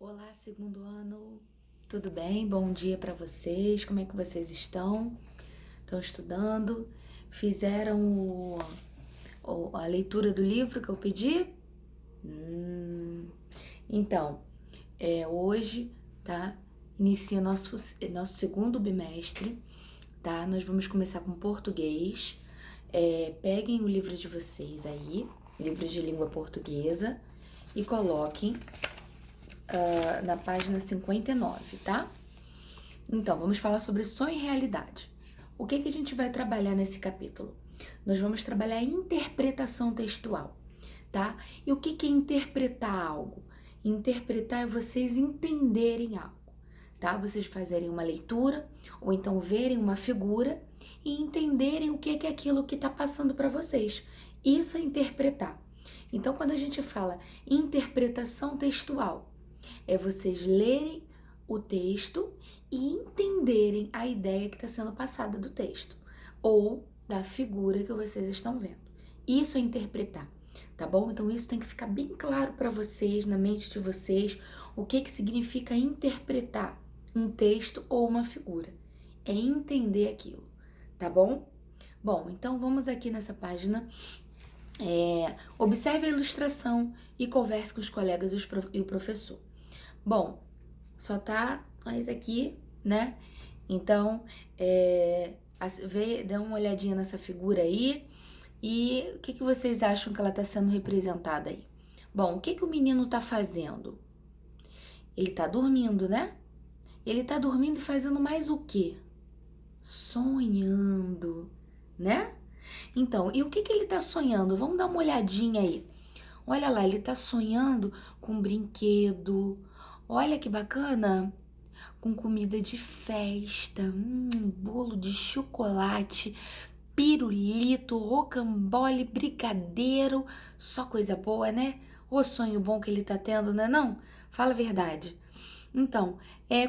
Olá, segundo ano, tudo bem? Bom dia para vocês. Como é que vocês estão? Estão estudando? Fizeram a leitura do livro que eu pedi? Então, hoje, tá? Inicia nosso segundo bimestre, tá? Nós vamos começar com português. Peguem o livro de vocês aí, livro de língua portuguesa, e coloquem na página 59, tá? Então, vamos falar sobre sonho e realidade. O que a gente vai trabalhar nesse capítulo? Nós vamos trabalhar a interpretação textual, tá? E o que é interpretar algo? Interpretar é vocês entenderem algo, tá? Vocês fazerem uma leitura ou então verem uma figura e entenderem o que é aquilo que está passando para vocês. Isso é interpretar. Então, quando a gente fala interpretação textual, é vocês lerem o texto e entenderem a ideia que está sendo passada do texto ou da figura que vocês estão vendo. Isso é interpretar, tá bom? Então isso tem que ficar bem claro para vocês, na mente de vocês, o que significa interpretar um texto ou uma figura. É entender aquilo, tá bom? Bom, então vamos aqui nessa página. Observe a ilustração e converse com os colegas e o professor. Bom, só tá nós aqui, né? Então, dê uma olhadinha nessa figura aí e o que vocês acham que ela tá sendo representada aí? Bom, o que o menino tá fazendo? Ele tá dormindo, né? Ele tá dormindo e fazendo mais o quê? Sonhando, né? Então, e o que ele tá sonhando? Vamos dar uma olhadinha aí. Olha lá, ele tá sonhando com um brinquedo. Olha que bacana, com comida de festa, bolo de chocolate, pirulito, rocambole, brigadeiro, só coisa boa, né? O sonho bom que ele tá tendo, né não? Fala a verdade. Então,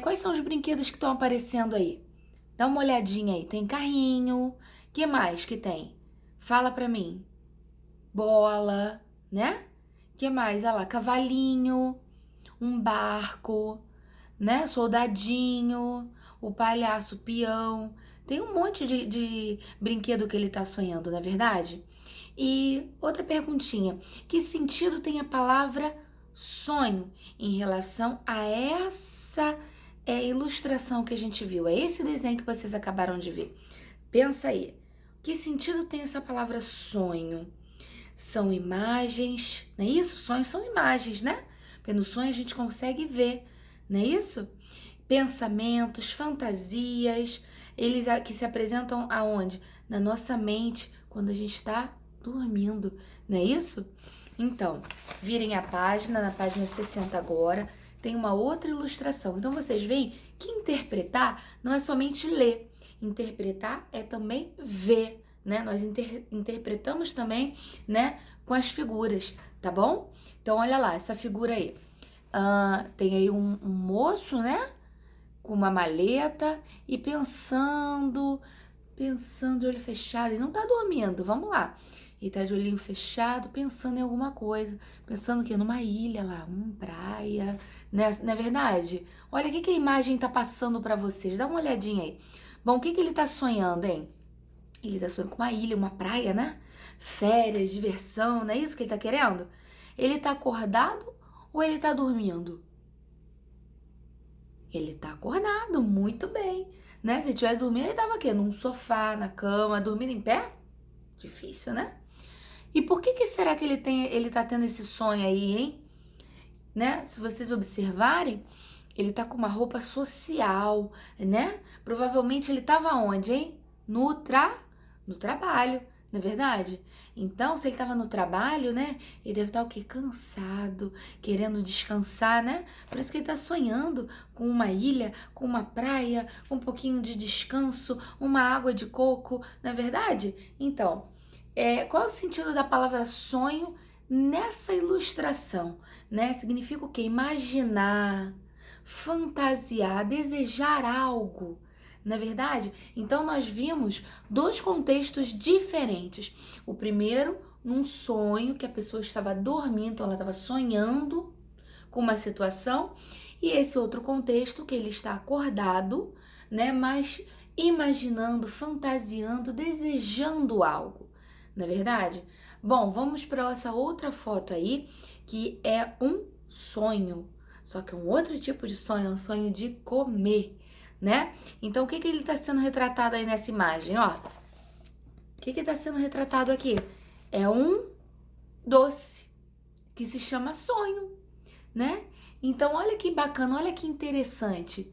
quais são os brinquedos que estão aparecendo aí? Dá uma olhadinha aí, tem carrinho, que mais que tem? Fala pra mim. Bola, né? Que mais? Olha lá, cavalinho, um barco, né? Soldadinho, o palhaço peão. Tem um monte de brinquedo que ele tá sonhando, não é verdade? E outra perguntinha: que sentido tem a palavra sonho em relação a essa ilustração que a gente viu? É esse desenho que vocês acabaram de ver. Pensa aí. Que sentido tem essa palavra sonho? São imagens, não é isso? Sonhos são imagens, né? Porque no sonho a gente consegue ver, não é isso? Pensamentos, fantasias, eles que se apresentam aonde? Na nossa mente, quando a gente está dormindo, não é isso? Então, virem a página, na página 60 agora, tem uma outra ilustração. Então, vocês veem que interpretar não é somente ler. Interpretar é também ver, né? Nós interpretamos também, né, com as figuras, tá bom? Então, olha lá, essa figura aí. Tem aí um moço, né, com uma maleta e pensando, de olho fechado. E não tá dormindo, vamos lá. Ele tá de olhinho fechado, pensando em alguma coisa. Pensando que numa ilha lá, praia, né? Não é verdade? Olha o que a imagem tá passando para vocês. Dá uma olhadinha aí. Bom, o que ele tá sonhando, hein? Ele tá sonhando com uma ilha, uma praia, né? Férias, diversão, não é isso que ele tá querendo? Ele tá acordado ou ele tá dormindo? Ele tá acordado, muito bem, né? Se ele tivesse dormindo, ele tava aqui, num sofá, na cama, dormindo em pé? Difícil, né? E por que será que ele tá tendo esse sonho aí, hein? Né? Se vocês observarem, ele tá com uma roupa social, né? Provavelmente ele tava onde, hein? No trabalho, não é verdade? Então, se ele tava no trabalho, né? Ele deve estar o quê? Cansado, querendo descansar, né? Por isso que ele tá sonhando com uma ilha, com uma praia, um pouquinho de descanso, uma água de coco, não é verdade? Então, qual é o sentido da palavra sonho nessa ilustração, né? Significa o quê? Imaginar, fantasiar, desejar algo, não é verdade? Então nós vimos dois contextos diferentes. O primeiro, num sonho que a pessoa estava dormindo, então ela estava sonhando com uma situação, e esse outro contexto que ele está acordado, né, mas imaginando, fantasiando, desejando algo, não é verdade? Bom, vamos para essa outra foto aí, que é um sonho, só que é um outro tipo de sonho, é um sonho de comer, né? Então, o que ele está sendo retratado aí nessa imagem, ó? O que está sendo retratado aqui? É um doce, que se chama sonho, né? Então, olha que bacana, olha que interessante.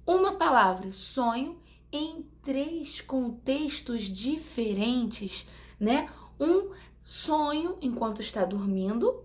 Uma palavra, sonho, em 3 contextos diferentes, né? Um sonho enquanto está dormindo,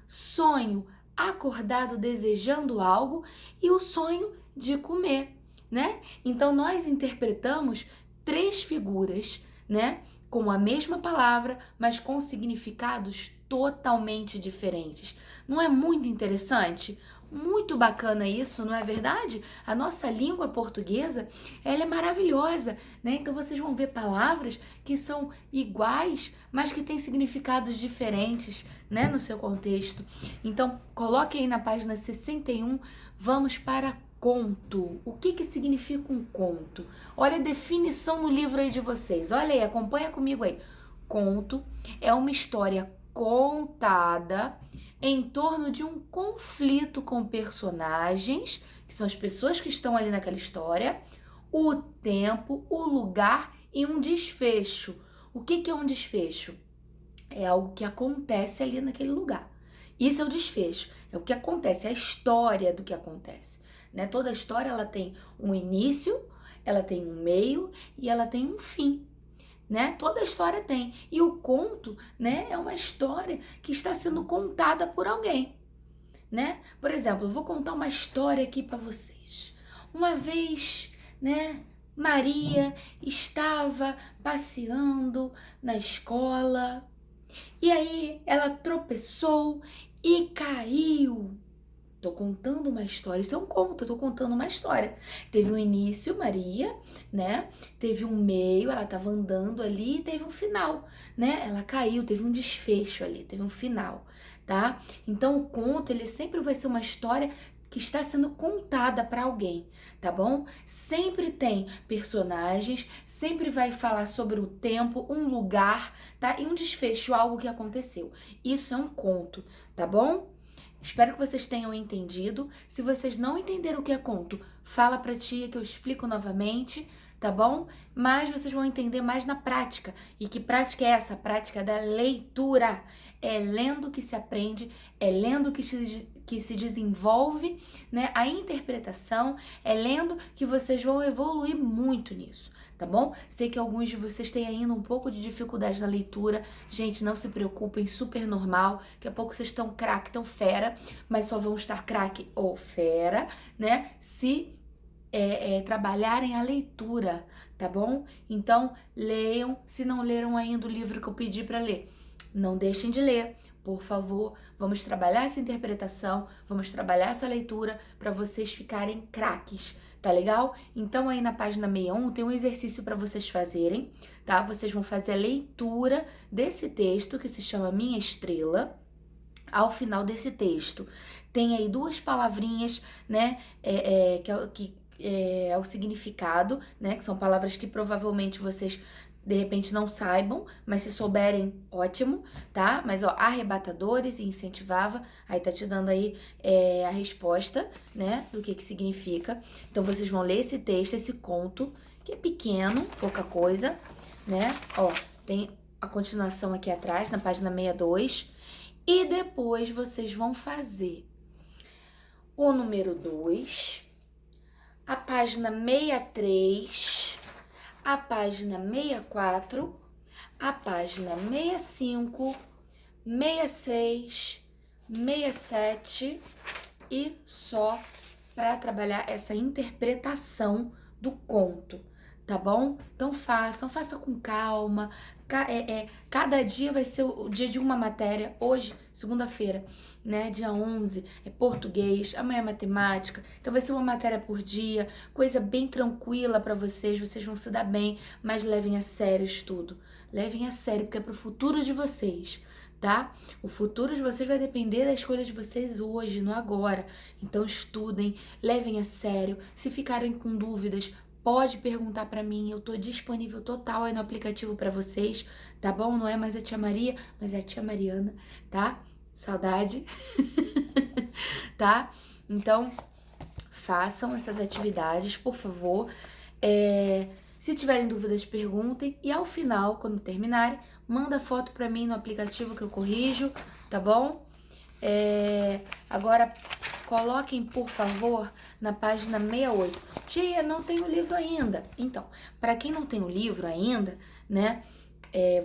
sonho acordado desejando algo e o sonho de comer, né? Então nós interpretamos 3 figuras, né, com a mesma palavra, mas com significados totalmente diferentes. Não é muito interessante? Muito bacana isso, não é verdade? A nossa língua portuguesa, ela é maravilhosa, né? Então vocês vão ver palavras que são iguais, mas que têm significados diferentes, né, no seu contexto. Então, coloque aí na página 61, vamos para conto. O que significa um conto? Olha a definição no livro aí de vocês. Olha aí, acompanha comigo aí. Conto é uma história contada em torno de um conflito com personagens, que são as pessoas que estão ali naquela história, o tempo, o lugar e um desfecho. O que é um desfecho? É algo que acontece ali naquele lugar. Isso é o desfecho, é o que acontece, é a história do que acontece, né? Toda história ela tem um início, ela tem um meio e ela tem um fim, né? Toda história tem. E o conto, né, é uma história que está sendo contada por alguém, né? Por exemplo, eu vou contar uma história aqui para vocês. Uma vez, né, Maria estava passeando na escola e aí ela tropeçou e caiu. Tô contando uma história, isso é um conto, eu tô contando uma história. Teve um início, Maria, né? Teve um meio, ela tava andando ali e teve um final, né? Ela caiu, teve um desfecho ali, teve um final, tá? Então o conto, ele sempre vai ser uma história que está sendo contada para alguém, tá bom? Sempre tem personagens, sempre vai falar sobre o tempo, um lugar, tá? E um desfecho, algo que aconteceu. Isso é um conto, tá bom? Espero que vocês tenham entendido. Se vocês não entenderam o que é conto, fala pra tia que eu explico novamente, tá bom? Mas vocês vão entender mais na prática. E que prática é essa? A prática da leitura. É lendo que se aprende, é lendo que se desenvolve, né? A interpretação, é lendo que vocês vão evoluir muito nisso, tá bom? Sei que alguns de vocês têm ainda um pouco de dificuldade na leitura. Gente, não se preocupem, super normal. Daqui a pouco vocês estão craque, estão fera, mas só vão estar craque ou fera, né? Se trabalharem a leitura, tá bom? Então, leiam. Se não leram ainda o livro que eu pedi para ler, não deixem de ler, por favor. Vamos trabalhar essa interpretação, vamos trabalhar essa leitura para vocês ficarem craques, tá legal? Então, aí na página 61 tem um exercício para vocês fazerem, tá? Vocês vão fazer a leitura desse texto que se chama Minha Estrela. Ao final desse texto, tem aí 2 palavrinhas, né? Que é o significado, né? Que são palavras que provavelmente vocês de repente não saibam, mas se souberem, ótimo, tá? Mas ó, arrebatadores e incentivava, aí tá te dando aí a resposta, né? Do que significa. Então vocês vão ler esse texto, esse conto, que é pequeno, pouca coisa, né? Ó, tem a continuação aqui atrás, na página 62, e depois vocês vão fazer o número 2, a página 63, a página 64, a página 65, 66, 67 e só para trabalhar essa interpretação do conto, tá bom? Então façam com calma. Cada dia vai ser o dia de uma matéria. Hoje, segunda-feira, né, dia 11, é português, amanhã é matemática. Então vai ser uma matéria por dia, coisa bem tranquila para vocês vão se dar bem, mas levem a sério o estudo. Levem a sério, porque é pro futuro de vocês, tá? O futuro de vocês vai depender da escolha de vocês hoje, no agora. Então estudem, levem a sério. Se ficarem com dúvidas, pode perguntar pra mim. Eu tô disponível total aí no aplicativo pra vocês, tá bom? Não é mais a tia Maria, mas é a tia Mariana, tá? Saudade, tá? Então, façam essas atividades, por favor. Se tiverem dúvidas, perguntem. E ao final, quando terminarem, manda foto pra mim no aplicativo que eu corrijo, tá bom? Agora, coloquem, por favor, na página 68. Tia, não tem o livro ainda. Então, para quem não tem o livro ainda, né?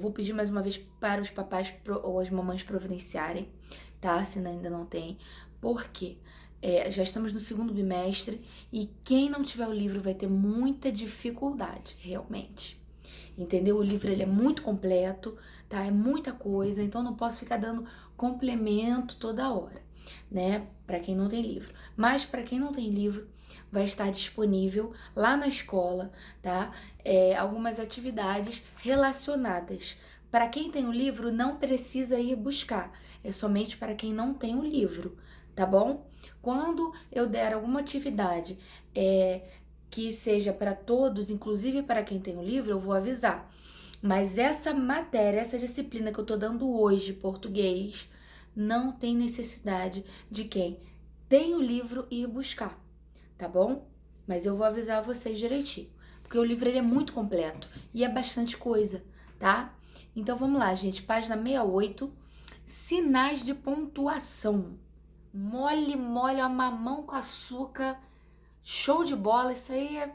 Vou pedir mais uma vez para os papais ou as mamães providenciarem, tá? Se ainda não tem. Por quê? Já estamos no segundo bimestre e quem não tiver o livro vai ter muita dificuldade, realmente. Entendeu? O livro ele é muito completo, tá? É muita coisa, então não posso ficar dando complemento toda hora, né? Para quem não tem livro. Mas para quem não tem livro, vai estar disponível lá na escola, tá? Algumas atividades relacionadas. Para quem tem o livro, não precisa ir buscar. É somente para quem não tem o livro, tá bom? Quando eu der alguma atividade que seja para todos, inclusive para quem tem o livro, eu vou avisar. Mas essa matéria, essa disciplina que eu tô dando hoje, português, não tem necessidade de quem tem o livro ir buscar, tá bom? Mas eu vou avisar vocês direitinho, porque o livro ele é muito completo e é bastante coisa, tá? Então vamos lá, gente, página 68, sinais de pontuação. Mole, mole, a mamão com açúcar, show de bola, isso aí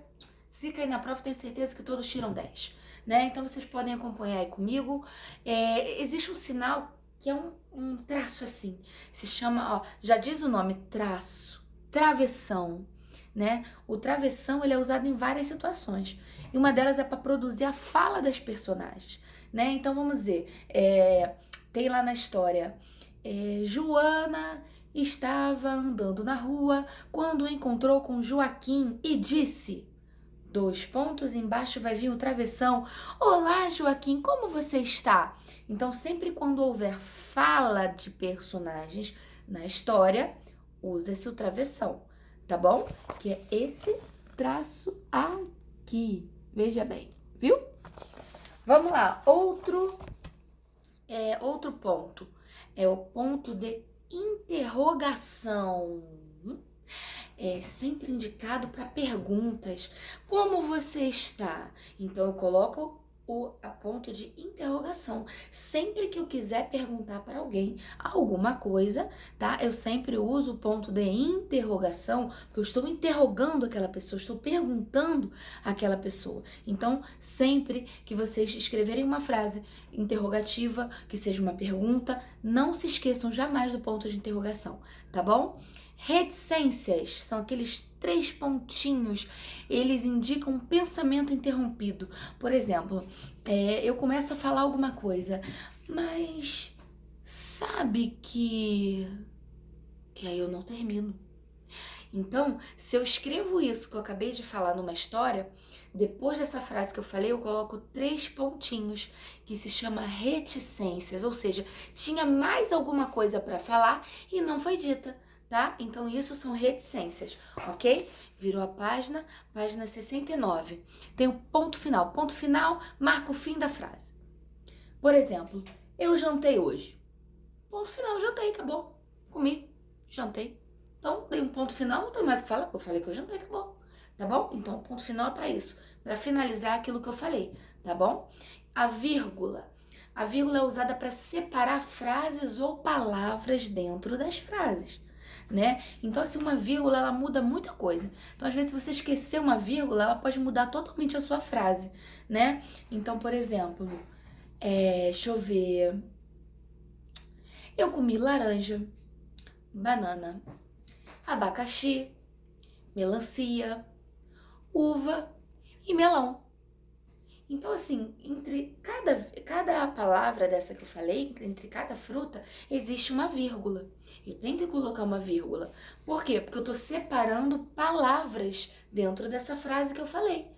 se cair na prova, tenho certeza que todos tiram 10, né? Então vocês podem acompanhar aí comigo. Existe um sinal que é um traço assim, se chama, ó, já diz o nome, traço, travessão, né? O travessão ele é usado em várias situações e uma delas é para produzir a fala das personagens, né? Então vamos dizer, tem lá na história, Joana estava andando na rua quando encontrou com Joaquim e disse, 2 pontos, embaixo vai vir o travessão, olá Joaquim, como você está? Então sempre quando houver fala de personagens na história, usa-se o travessão, tá bom? Que é esse traço aqui, veja bem, viu? Vamos lá, outro ponto, é o ponto de interrogação. É sempre indicado para perguntas. Como você está? Então eu coloco a ponto de interrogação. Sempre que eu quiser perguntar para alguém alguma coisa, tá? Eu sempre uso o ponto de interrogação, porque eu estou interrogando aquela pessoa, estou perguntando àquela pessoa. Então, sempre que vocês escreverem uma frase interrogativa, que seja uma pergunta, não se esqueçam jamais do ponto de interrogação, tá bom? Reticências são aqueles 3 pontinhos, eles indicam um pensamento interrompido. Por exemplo, eu começo a falar alguma coisa, mas sabe que... E aí eu não termino. Então, se eu escrevo isso que eu acabei de falar numa história, depois dessa frase que eu falei, eu coloco 3 pontinhos, que se chama reticências, ou seja, tinha mais alguma coisa para falar e não foi dita, tá? Então, isso são reticências, ok? Virou a página 69. Tem o ponto final marca o fim da frase. Por exemplo, eu jantei hoje. Ponto final, jantei, acabou. Comi, jantei. Então, dei um ponto final, não tem mais o que falar, eu falei que eu jantei, acabou, tá bom? Então, o ponto final é para isso, para finalizar aquilo que eu falei, tá bom? A vírgula é usada para separar frases ou palavras dentro das frases, né? Então, assim, uma vírgula, ela muda muita coisa. Então, às vezes, se você esquecer uma vírgula, ela pode mudar totalmente a sua frase, né? Então, por exemplo, deixa eu ver, eu comi laranja, banana, abacaxi, melancia, uva e melão. Então, assim, entre cada palavra dessa que eu falei, entre cada fruta, existe uma vírgula. Eu tenho que colocar uma vírgula. Por quê? Porque eu tô separando palavras dentro dessa frase que eu falei,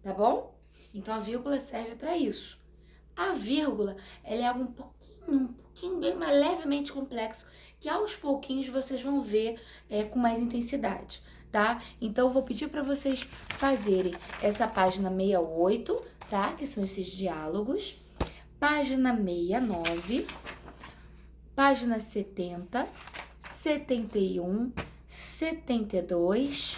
tá bom? Então, a vírgula serve para isso. A vírgula, ela é algo um pouquinho, bem mais levemente complexo, que aos pouquinhos vocês vão ver com mais intensidade, tá? Então, eu vou pedir para vocês fazerem essa página 68, tá? Que são esses diálogos. Página 69, página 70, 71, 72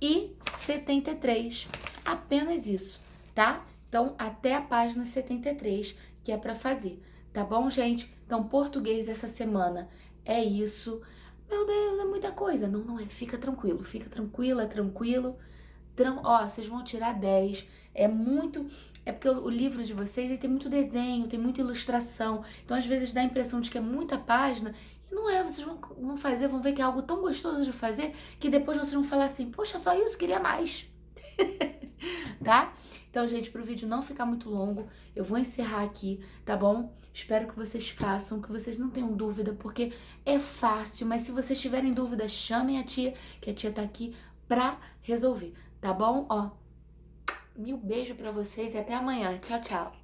e 73. Apenas isso, tá? Então, até a página 73, que é para fazer, tá bom, gente? Então, português essa semana é isso. Meu Deus, é muita coisa. Não, não é. Fica tranquilo, fica tranquila, tranquilo. Ó, vocês vão tirar 10. É muito. É porque o livro de vocês ele tem muito desenho, tem muita ilustração. Então, às vezes, dá a impressão de que é muita página. E não é. Vocês vão fazer, vão ver que é algo tão gostoso de fazer que depois vocês vão falar assim: poxa, só isso, queria mais. Tá? Então, gente, pro vídeo não ficar muito longo, eu vou encerrar aqui, tá bom? Espero que vocês façam, que vocês não tenham dúvida, porque é fácil, mas se vocês tiverem dúvida, chamem a tia, que a tia tá aqui pra resolver, tá bom? Ó, mil beijo pra vocês e até amanhã. Tchau, tchau.